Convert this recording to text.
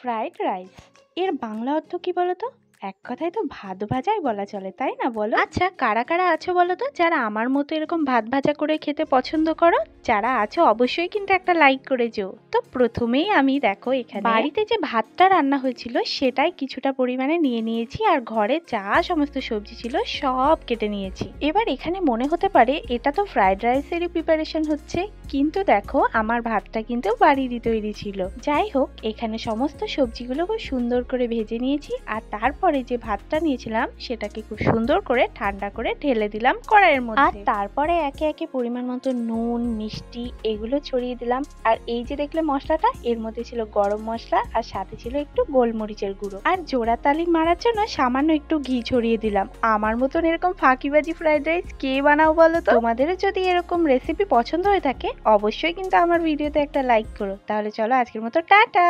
Fried rice এর বাংলা অর্থ কি বলতো? এক কথায় তো ভাত ভাজাই বলা চলে, তাই না বলো? আচ্ছা, কারা কারা আছো বলো তো যারা আমার মতো এরকম ভাত ভাজা করে খেতে পছন্দ করো? যারা আছো অবশ্যই কিন্তু একটা লাইক করে যেও। তো প্রথমেই আমি দেখো এখানে বাড়িতে যে ভাতটা রান্না হয়েছিল সেটাই কিছুটা পরিমাণে নিয়ে নিয়েছি, আর ঘরে যা সমস্ত সবজি ছিল সব কেটে নিয়েছি। এবার এখানে মনে হতে পারে এটা তো ফ্রাইড রাইসেরই প্রিপারেশন হচ্ছে, কিন্তু দেখো আমার ভাতটা কিন্তু বাড়িরই তৈরি ছিল। যাই হোক, এখানে সমস্ত সবজিগুলো খুব সুন্দর করে ভেজে নিয়েছি, আর তারপরে যে ভাতটা নিয়েছিলাম সেটাকে খুব সুন্দর করে ঠান্ডা করে ঢেলে দিলাম কড়াইয়ের মধ্যে। আর তারপরে একে একে পরিমাণ মতো নুন, মিষ্টি এগুলো ছড়িয়ে দিলাম। আর এই যে দেখলে মশলাটা, এর মধ্যে ছিল গরম মশলা আর সাথে ছিল একটু গোলমরিচের গুঁড়ো, আর জোড়া তালি মারার জন্য সামান্য একটু ঘি ছড়িয়ে দিলাম। আমার মতন এরকম ফাঁকিবাজি ফ্রাইড রাইস কে বানাও বলো তো? তোমাদেরও যদি এরকম রেসিপি পছন্দ হয়ে থাকে অবশ্যই কিন্তু আমার ভিডিওতে একটা লাইক করো। তাহলে চলো আজকের মতো টাটা।